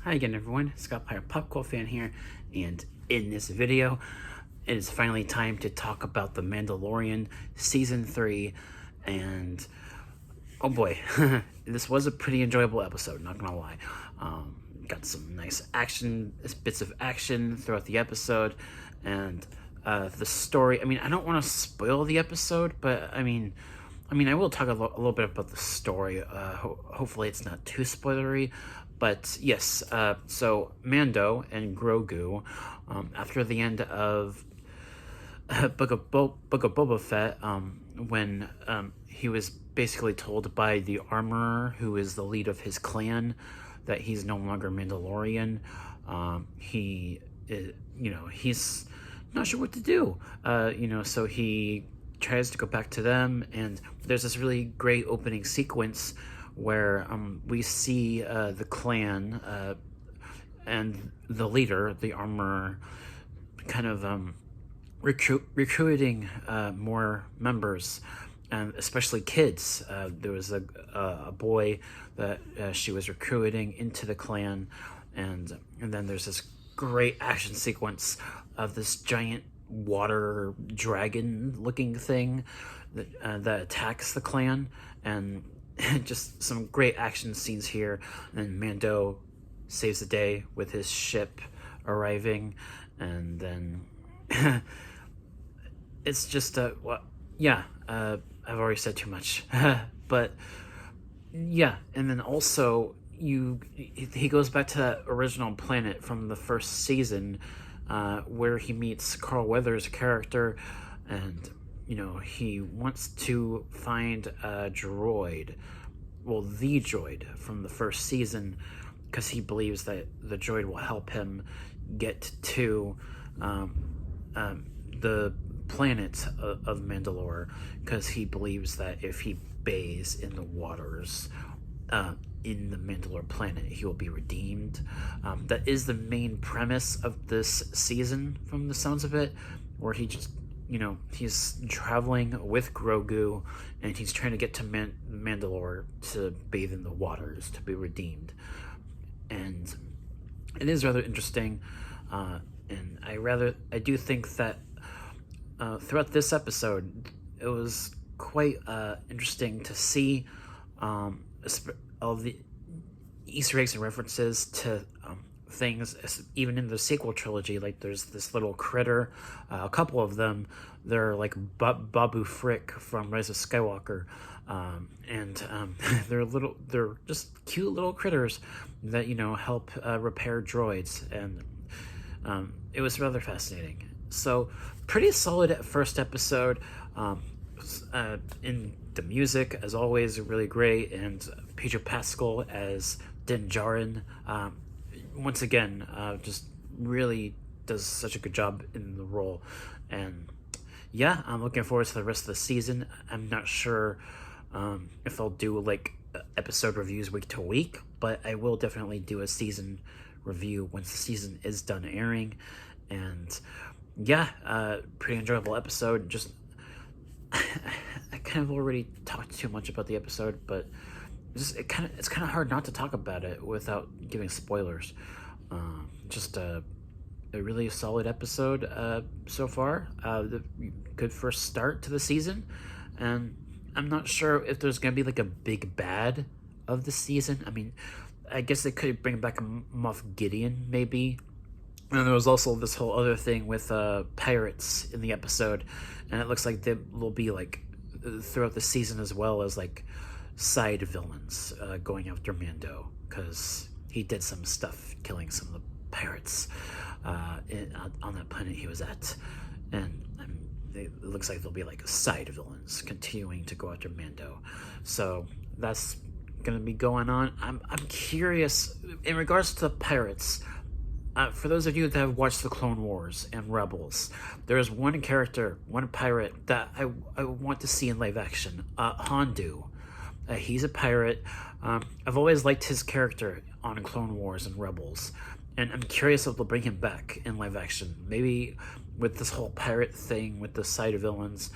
Hi again, everyone. Scott Pyre Popcorn fan here, and in this video, it is finally time to talk about The Mandalorian Season 3, and oh boy, this was a pretty enjoyable episode, not gonna lie. Got some nice bits of action throughout the episode, and the story. I mean, I don't want to spoil the episode, but I mean, I will talk a little bit about the story. Hopefully, it's not too spoilery. But yes, so Mando and Grogu, after the end of Book of Boba Fett, when he was basically told by the armorer, who is the lead of his clan, that he's no longer Mandalorian. He's not sure what to do. So he tries to go back to them, and there's this really great opening sequence where we see the clan and the leader, the armorer, kind of recruiting more members, and especially kids. There was a boy that she was recruiting into the clan, and then there's this great action sequence of this giant water dragon looking thing that attacks the clan, and just some great action scenes here. And Mando saves the day with his ship arriving, and then it's just I've already said too much. But yeah, and then also he goes back to that original planet from the first season, where he meets Carl Weathers' character, and he wants to find a droid, the droid from the first season, because he believes that the droid will help him get to the planet of Mandalore, because he believes that if he bathes in the waters in the Mandalore planet, he will be redeemed. That is the main premise of this season, from the sounds of it, where he just, he's traveling with Grogu, and he's trying to get to Mandalore to bathe in the waters to be redeemed. And it is rather interesting, and I do think that throughout this episode, it was quite interesting to see all the Easter eggs and references to things, even in the sequel trilogy. Like, there's this little critter, a couple of them. They're like Babu Frick from Rise of Skywalker, and they're just cute little critters that help repair droids, and it was rather fascinating. So, pretty solid first episode. In the music, as always, really great, and Pedro Pascal as Din Djarin, once again, just really does such a good job in the role. And yeah, I'm looking forward to the rest of the season. I'm not sure if I'll do like episode reviews week to week, but I will definitely do a season review once the season is done airing. And yeah, pretty enjoyable episode. Just I kind of already talked too much about the episode, but it's kind of hard not to talk about it without giving spoilers. Just a really solid episode so far. The good first start to the season, and I'm not sure if there's gonna be like a big bad of the season. I mean, I guess they could bring back Moff Gideon, maybe. And there was also this whole other thing with pirates in the episode, and it looks like they will be like throughout the season, as well as like side villains going after Mando, because he did some stuff killing some of the pirates on that planet he was at, and it looks like there'll be like side villains continuing to go after Mando. So that's gonna be going on. I'm curious in regards to pirates. For those of you that have watched the Clone Wars and Rebels, there is one character, one pirate that I want to see in live action. Hondu. He's a pirate. I've always liked his character on Clone Wars and Rebels, and I'm curious if they'll bring him back in live action. Maybe with this whole pirate thing with the side villains,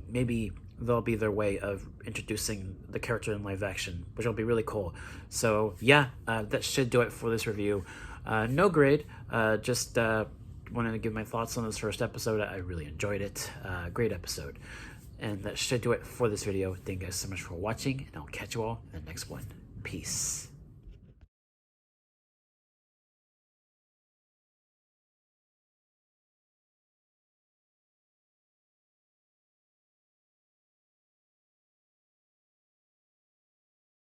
maybe that'll be their way of introducing the character in live action, which will be really cool. So yeah, that should do it for this review. No grade, just wanted to give my thoughts on this first episode. I really enjoyed it. Great episode. And that should do it for this video. Thank you guys so much for watching, and I'll catch you all in the next one. Peace.